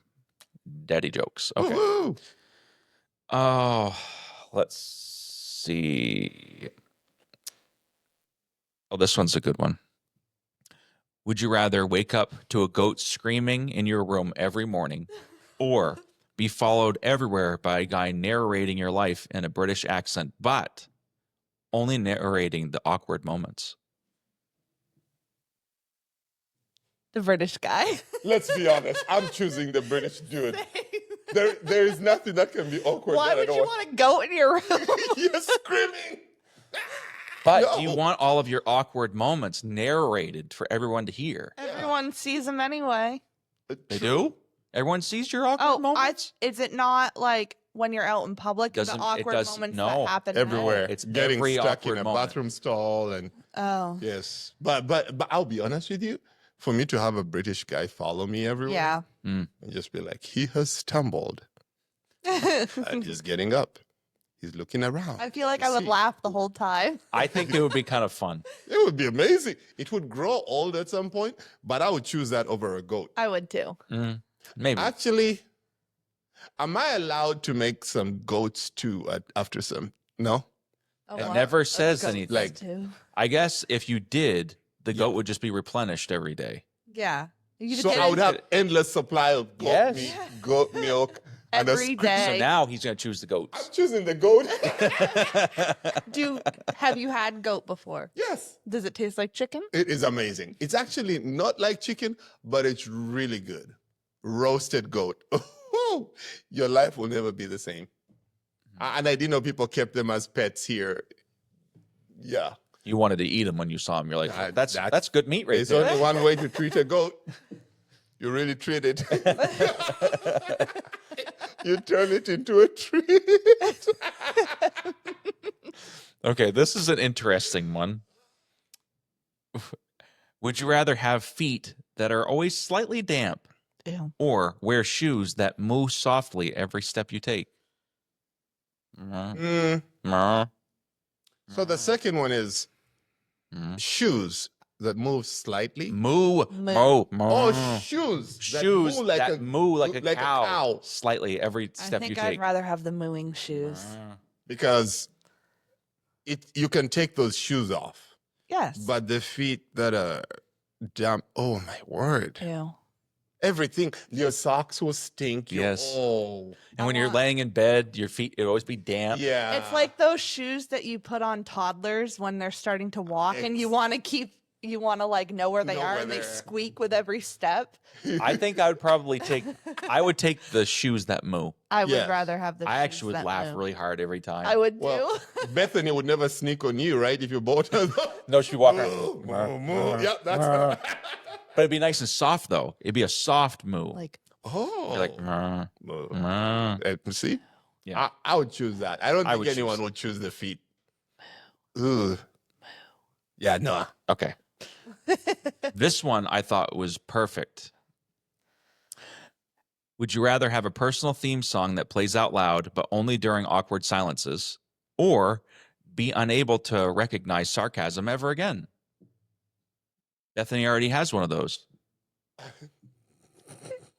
daddy jokes. Okay. Woo-hoo. Oh, let's see. Oh, this one's a good one. Would you rather wake up to a goat screaming in your room every morning Or be followed everywhere by a guy narrating your life in a British accent, but only narrating the awkward moments. The British guy. Let's be honest. I'm choosing the British dude. There is nothing that can be awkward. Why would you want to go in your room? You're screaming. But No. you want all of your awkward moments narrated for everyone to hear. Everyone sees them anyway. They do? Everyone sees your awkward moments? Is it not like when you're out in public, the awkward moments that happen everywhere? It's getting every stuck in awkward a moment. bathroom stall and yes. But I'll be honest with you. For me to have a British guy follow me everywhere, Yeah. and just be like, he has stumbled, and he's getting up. He's looking around. I feel like I would laugh the whole time. I think it would be kind of fun. It would be amazing. It would grow old at some point, but I would choose that over a goat. I would too. Maybe. Actually, am I allowed to make some goats too after some? No? Oh, It wow. never says Goats anything. Like- too. I guess if you did, the goat would just be replenished every day. Yeah. You could So do I would it have endless supply of goat Yes. meat, goat milk, and a every script. day. So now he's going to choose the I'm goats. choosing the goat. Have you had goat before? Yes. Does it taste like chicken? It is amazing. It's actually not like chicken, but it's really good. Roasted goat. Your life will never be the same. And I didn't know people kept them as pets here. Yeah. You wanted to eat them when you saw him. You're like, That- that's good meat right There's there. only one way to treat a goat. You really treat it. You turn it into a treat. Okay, this is an interesting one. Would you rather have feet that are always slightly damp Ew. or wear shoes that move softly every step you take? Mm. So the second one is shoes that move slightly. Moo. Moo. Oh, shoes. Shoes that moo like a like cow slightly every I step think you I'd take. rather have the mooing shoes. Because you can take those shoes off. Yes. But the feet that are damp, oh my word. Ew. Everything. Your socks will stink. Yes. Oh. And when you're laying in bed, your feet it'll always be damp. Yeah. It's like those shoes that you put on toddlers when they're starting to walk and you want to like know where they Know are where and they they're- squeak with every step. I think I would take the shoes that moo. I would Yes. rather have the I shoes actually would that laugh move. really hard every time. I would Well, too. Bethany would never sneak on you, right? If you bought her. No, she'd walk Moo, around. moo, moo. Yeah, that's But it'd be nice and soft though. It'd be a soft moo. Like Oh. You're like, "Meh, Moo. meh." See? Yeah. I would choose that. I don't I think would anyone choose- would choose the feet. Ugh. Yeah, no. Okay. This one I thought was perfect. Would you rather have a personal theme song that plays out loud but only during awkward silences, or be unable to recognize sarcasm ever again? Bethany already has one of those.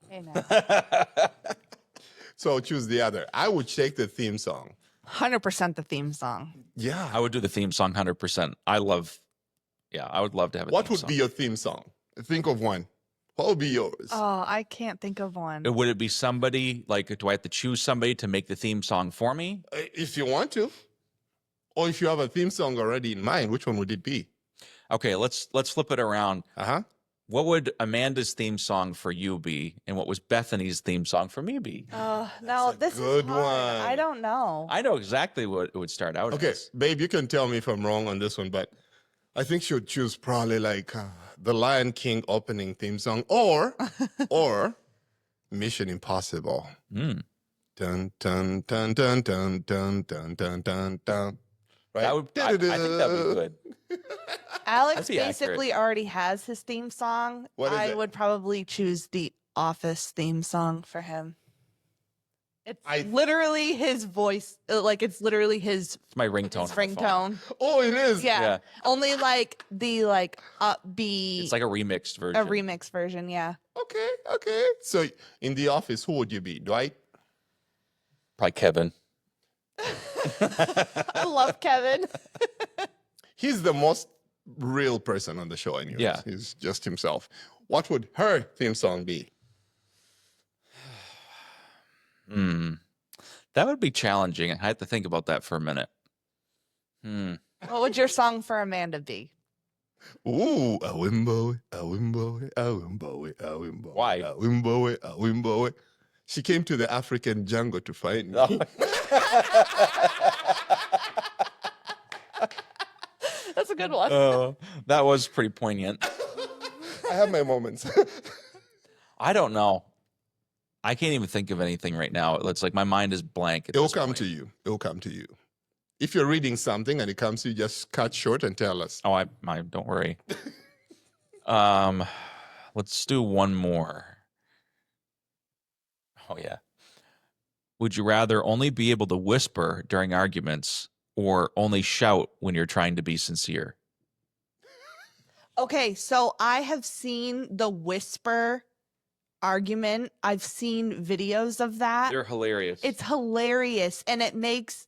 hey now. So choose the other. I would take the theme song. 100% the theme song. Yeah. I would do the theme song 100%. I would love to have a What theme would song. be your theme song? Think of one. What would be yours? Oh, I can't think of one. Would it be somebody, like, do I have to choose somebody to make the theme song for me? If you want to. Or if you have a theme song already in mind, which one would it be? Okay, let's flip it around. Uh-huh. What would Amanda's theme song for you be, and what was Bethany's theme song for me be? No, That's a this good is hard. one. I don't know. I know exactly what it would start out Okay, as. babe, you can tell me if I'm wrong on this one, but I think she would choose probably like the Lion King opening theme song or Mission Impossible. Mm. Dun dun dun dun dun dun dun dun dun dun. Right? That would, I think that'd be good. Alex That'd be accurate. basically already has his theme song. What is I it? would probably choose the Office theme song for him. It's literally his voice. Like it's literally his It's my ringtone. his on the phone. ringtone. Oh, it is. Yeah. Yeah. Only like the upbeat It's like a remixed version. a remix version, yeah. Okay, okay. So in the office, who would you be? Dwight? Probably Kevin. I love Kevin. He's the most real person on the show anyways. Yeah. He's just himself. What would her theme song be? Hmm. That would be challenging. I had to think about that for a minute. What would your song for Amanda be? Ooh, a wimbo, a wimbo, a wimbo, a wimbo, Why? a wimbo, a wimbo. She came to the African jungle to find me. That's a good one. That was pretty poignant. I have my moments. I don't know. I can't even think of anything right now. It's like my mind is blank. It'll come to you. It'll come to you. If you're reading something and it comes to you, just cut short and tell us. Oh, I don't worry. Let's do one more. Oh yeah. Would you rather only be able to whisper during arguments or only shout when you're trying to be sincere? Okay, so I have seen the whisper argument. I've seen videos of that. They're hilarious. It's hilarious, and it makes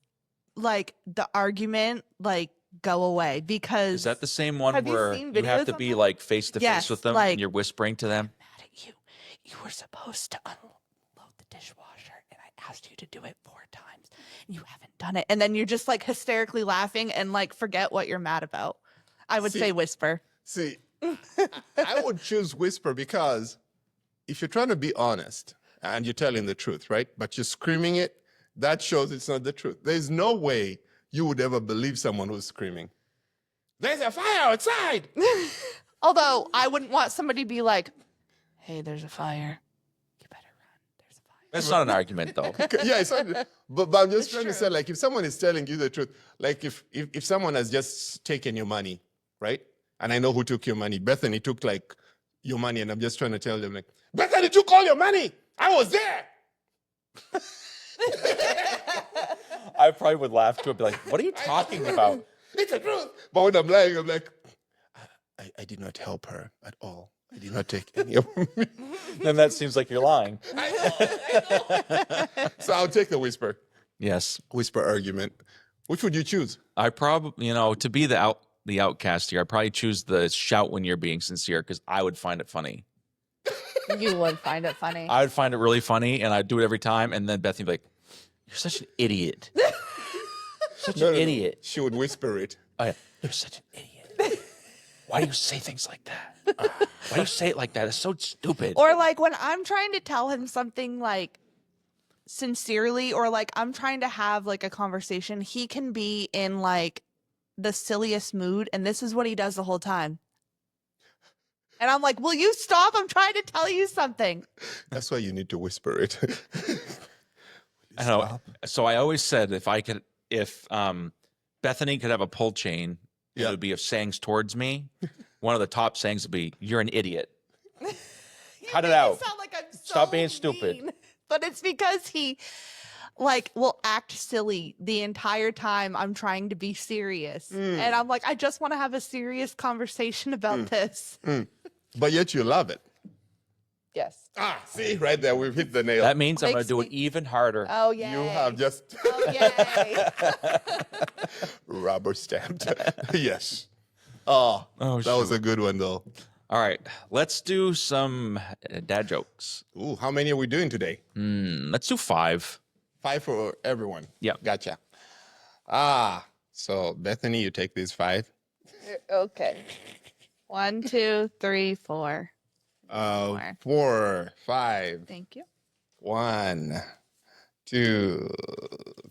like the argument like go away because Is that the same one Have you where seen you have videos to on be that? like face to Yes, face with them like, and you're whispering to them? mad at you. You were supposed to unload the dishwasher, and I asked you to do it 4 times, and you haven't done it. And then you're just like hysterically laughing and like forget what you're mad about. I would say whisper. See, I would choose whisper because if you're trying to be honest and you're telling the truth, right? But you're screaming it, that shows it's not the truth. There's no way you would ever believe someone who's screaming. There's a fire outside. Although I wouldn't want somebody to be like, "Hey, there's a fire. You better run. There's a fire." That's not an argument though. Yeah, it's not, but I'm just It's trying to true. say, like, if someone is telling you the truth, like if someone has just taken your money, right? And I know who took your money. Bethany took like your money, and I'm just trying to tell them, like, Bethany took all your money. I was there. I probably would laugh too. I'd be like, what are you talking about? It's the truth. But when I'm lying, I'm like, I did not help her at all. I did not take any of it. Then that seems like you're lying. I know. So I'll take the whisper Yes. argument. Which would you choose? I probably, to be the outcast here, I'd probably choose the shout when you're being sincere because I would find it funny. You would find it funny. I would find it really funny and I'd do it every time. And then Bethany would be like, you're such an idiot. Such an idiot. She would whisper it. Oh, yeah. You're such an idiot. Why do you say things like that? Why do you say it like that? It's so stupid. Or like when I'm trying to tell him something like sincerely, or like I'm trying to have like a conversation, he can be in like the silliest mood, and this is what he does the whole time. And I'm like, will you stop? I'm trying to tell you something. That's why you need to whisper it. I know. So I always said if Bethany could have a pull chain, it would be of sayings towards me. One of the top sayings would be, "You're an idiot." Cut it out. Sound like I'm so Stop being stupid. mean. But it's because he like will act silly the entire time I'm trying to be serious. And I'm like, I just want to have a serious conversation about this. But yet you love it. Yes. See, right there, we've hit the nail. That means I'm going Makes to do it me- even harder. Oh yeah. You have just Oh yay. rubber stamped. Yes. Oh, that was a good one, though. All right. Let's do some dad jokes. Ooh, how many are we doing today? Let's do 5. 5 for everyone. Yeah. Gotcha. So Bethany, you take these 5. Okay. 1, 2, 3, 4. 4, 5. Thank you. 1, 2,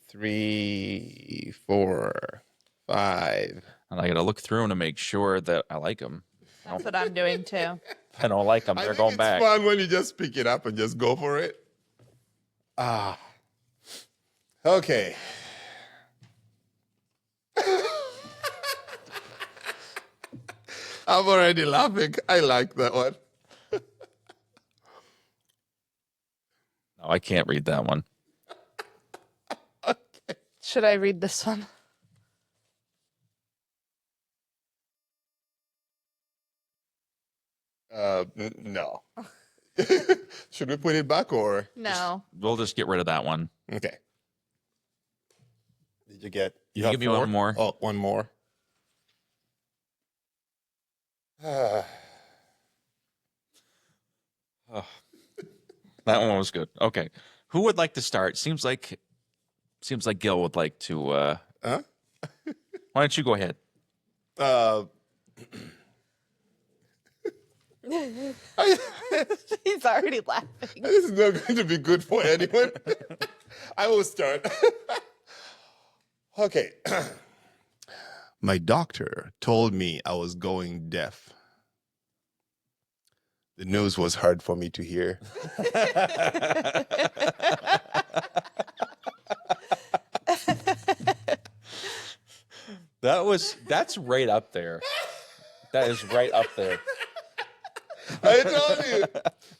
3, 4, 5. And I got to look through them to make sure that I like them. That's what I'm doing too. If I don't like them, I they're think going it's back. fun when you just pick it up and just go for it. Okay. I'm already laughing. I like that one. No, I can't read that one. Should I read this one? No. Should we put it back or? No. We'll just get rid of that one. Okay. Did you get? You give me one more. Oh, one more. That one was good. Okay. Who would like to start? Seems like Gil would like to. Huh? Why don't you go ahead? Uh, He's already laughing. this is not going to be good for anyone. I will start. Okay. My doctor told me I was going deaf. The news was hard for me to hear. That's right up there. That is right up there. I told you.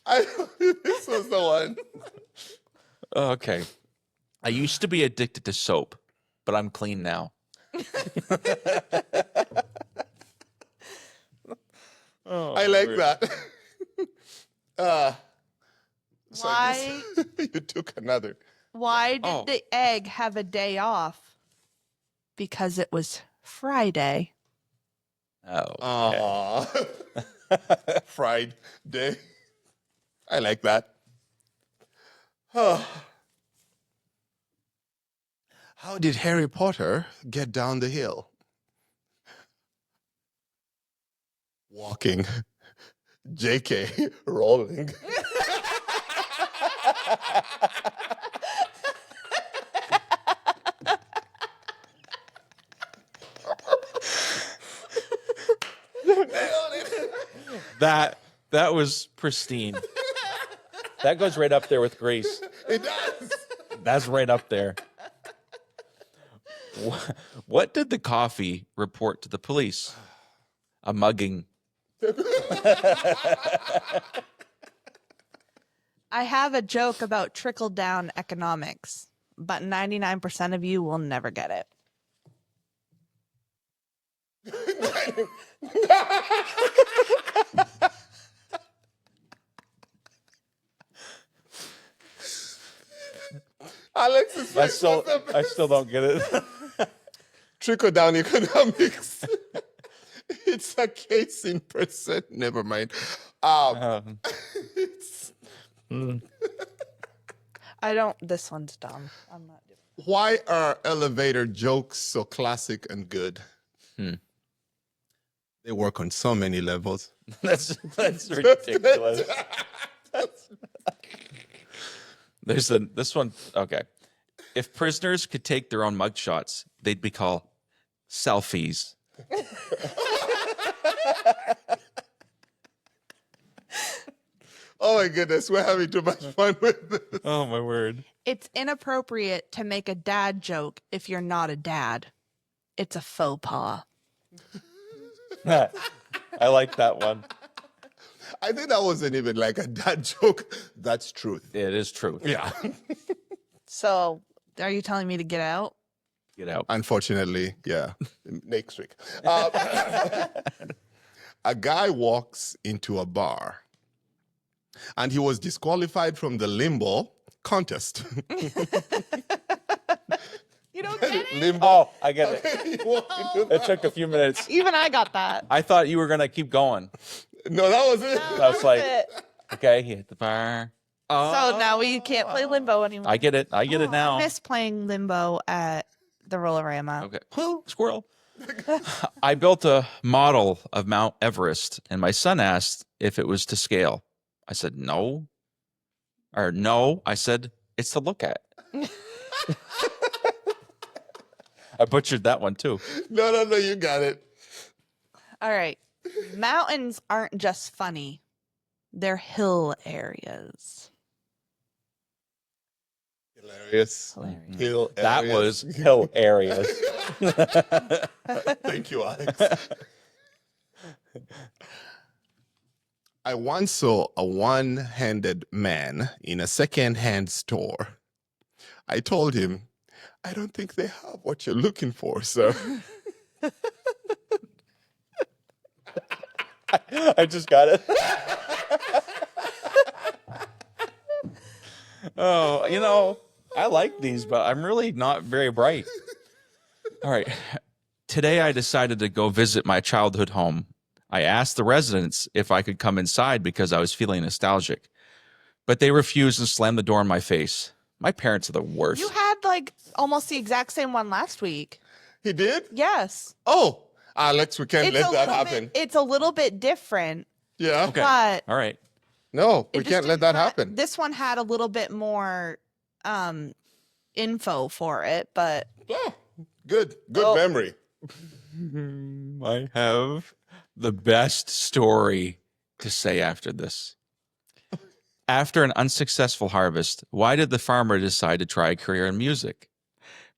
I told you this was the one. Okay. I used to be addicted to soap, but I'm clean now. I like that. So I Why? guess you took another. Why did Oh. the egg have a day off? Because it was Friday. Oh. Aww. Fried day. I like that. How did Harry Potter get down the hill? Walking. JK rolling. That was pristine. That goes right up there with Grace. It does. That's right up there. What did the coffee report to the police? A mugging. I have a joke about trickle down economics, but 99% of you will never get it. Alex's I face still, was the best. I still don't get it. Trickle down economics. It's a case in percent. Never mind. It's- I don't. This one's dumb. I'm not doing. why are elevator jokes so classic and good? They work on so many levels. That's ridiculous. There's this one. Okay. If prisoners could take their own mugshots, they'd be called selfies. Oh my goodness, we're having too much fun with this. Oh my word. It's inappropriate to make a dad joke if you're not a dad. It's a faux pas. I like that one. I think that wasn't even like a dad joke. That's truth. It is true. Yeah. So, are you telling me to get out? Get out. Unfortunately, yeah. Next week. A guy walks into a bar and he was disqualified from the limbo contest. You don't get it? Limbo. Oh, I get it. He walked into It took a few minutes. Even I got that. I thought you were going to keep going. No, that was it. I was like, It. okay, he hit the bar. So now we can't play limbo anymore. I get it. I get it now. I miss playing limbo at the Roll-A-Rama. Okay. Whoo, squirrel. I built a model of Mount Everest, and my son asked if it was to scale. I said, no. Or no. I said, it's to look at. I butchered that one too. No, you got it. All right. Mountains aren't just funny. They're hill areas. Hilarious. Hilarious. Hill That areas. was hilarious. Thank you, Alex. I once saw a one-handed man in a second-hand store. I told him, I don't think they have what you're looking for, sir. I just got it. Oh, I like these, but I'm really not very bright. All right. Today I decided to go visit my childhood home. I asked the residents if I could come inside because I was feeling nostalgic, but they refused and slammed the door in my face. My parents are the worst. You had like almost the exact same one last week. He did? Yes. Oh, Alex, we can't let that happen. It's a little bit different, Yeah. Okay. but All right. No, we it just can't let didn't that happen. This one had a little bit more info for it, but Oh, good Oh. memory. I have the best story to say after this. After an unsuccessful harvest, why did the farmer decide to try a career in music?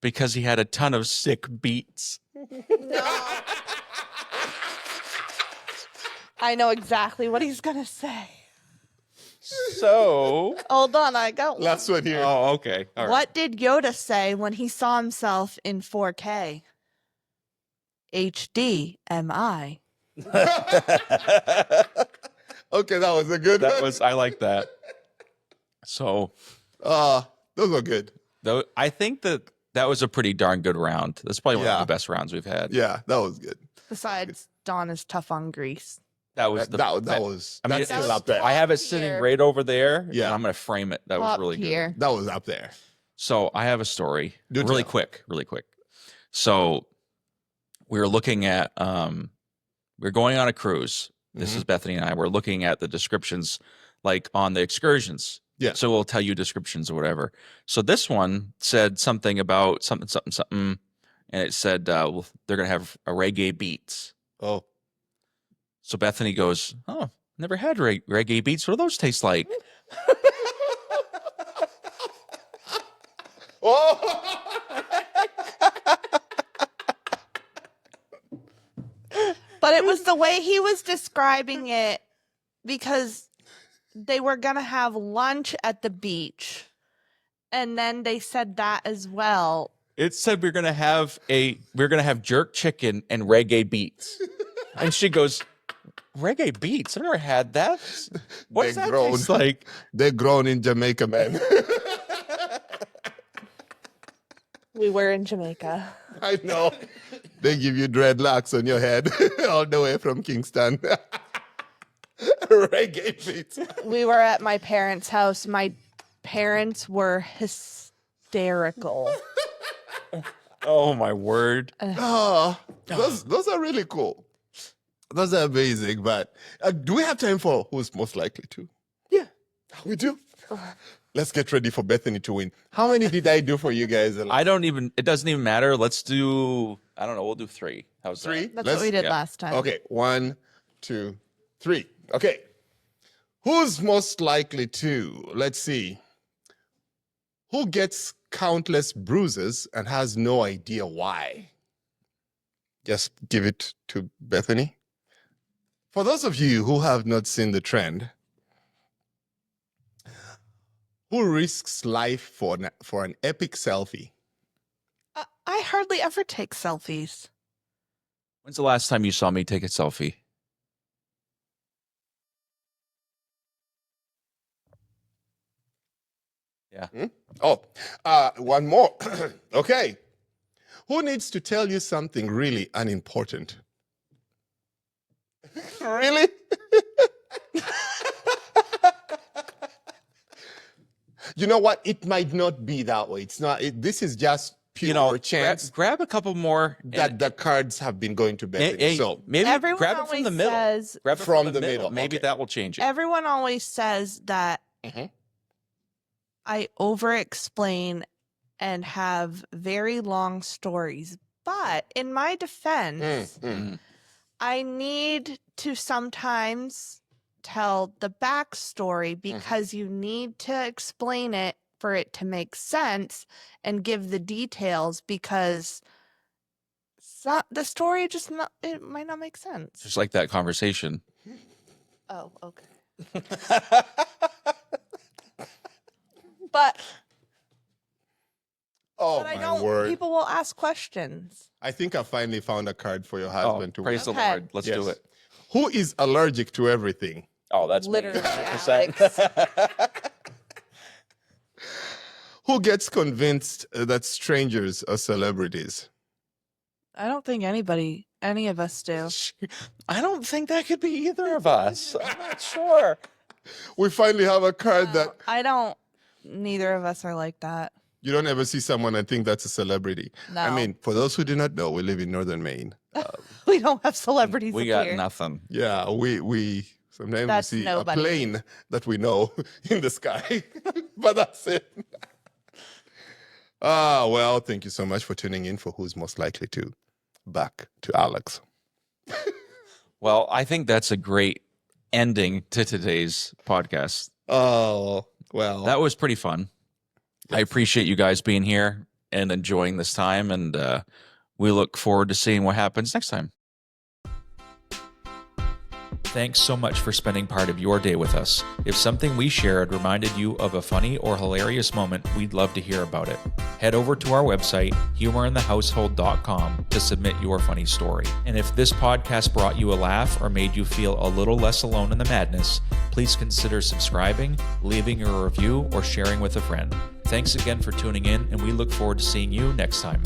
Because he had a ton of sick beets. no. I know exactly what he's gonna say. So. Hold on, I got one. Last one here. Oh, okay. All right. What did Yoda say when he saw himself in 4K? HDMI. Okay, that was a good one. I like that. So, Those are good. though, I think that was a pretty darn good round. That's probably one of Yeah. the best rounds we've had. Yeah, that was good. Besides, Dawn is tough on grease. That was That was I mean, that's it's- still up there. I have it Top sitting tier. right over there. Yeah. And I'm going to frame it. That was Top really good. tier. That was up there. So I have a story. Do Really tell. quick. So we were looking at we're going on a cruise. This Mm-hmm. is Bethany and I. We're looking at the descriptions like on the excursions. Yeah. So we'll tell you descriptions or whatever. So this one said something about something, and it said well, they're gonna have a reggae beats. Oh. So Bethany goes, "Oh, never had reggae beats. What do those taste like?" Oh. But it was the way he was describing it because they were going to have lunch at the beach. And then they said that as well. It said we're gonna have jerk chicken and reggae beats, and she goes, "Reggae beats? I've never had that. What does They're that grown. taste like?" They're grown in Jamaica, man. We were in Jamaica. I know. They give you dreadlocks on your head all the way from Kingston. Reggae beats. We were at my parents' house. My parents were hysterical. Oh my word! Oh, those are really cool. Those are amazing. But do we have time for who's most likely to? Yeah. We do. Let's get ready for Bethany to win. How many did I do for you guys? It doesn't even matter. Let's do. I don't know. We'll do 3. How's that? 3. That's what we did last time. Okay, 1, 2, 3. Okay. Who's most likely to? Let's see. Who gets countless bruises and has no idea why? Just give it to Bethany. For those of you who have not seen the trend, who risks life for an epic selfie? I hardly ever take selfies. When's the last time you saw me take a selfie? Yeah. Oh, one more. Okay. Who needs to tell you something really unimportant? Really? You know what? It might not be that way. It's not. This is just pure chance grab a couple more. that the cards have been going to Bethany. So maybe Everyone grab it from the always middle. says- Grab it From the middle, Maybe okay. that will change it. Everyone always says that Mhm. I over-explain and have very long stories. But in my defense, I need to sometimes tell the backstory because you need to explain it for it to make sense and give the details because the story it might not make sense. Just like that conversation. Oh, okay. But Oh I my don't. word! People will ask questions. I think I finally found a card for your Oh, husband to win. praise the Okay. Lord. Let's do Yes. it. Who is allergic to everything? Oh, that's me. Literally, 100%. Who gets convinced that strangers are celebrities? I don't think any of us do. I don't think that could be either of us. I'm not sure. We finally have a card that I don't. Neither of us are like that. You don't ever see someone and think that's a celebrity. No. I mean, for those who do not know, we live in northern Maine. We don't have celebrities We up got here. nothing. Yeah, we sometimes That's we see nobody. a plane that we know in the sky, but that's it. Well, thank you so much for tuning in for Who's Most Likely To. Back to Alex. Well, I think that's a great ending to today's podcast. Oh, well. That was pretty fun. I Yes. appreciate you guys being here and enjoying this time, and we look forward to seeing what happens next time. Thanks so much for spending part of your day with us. If something we shared reminded you of a funny or hilarious moment, we'd love to hear about it. Head over to our website, humorinthehousehold.com, to submit your funny story. And if this podcast brought you a laugh or made you feel a little less alone in the madness, please consider subscribing, leaving a review, or sharing with a friend. Thanks again for tuning in, and we look forward to seeing you next time.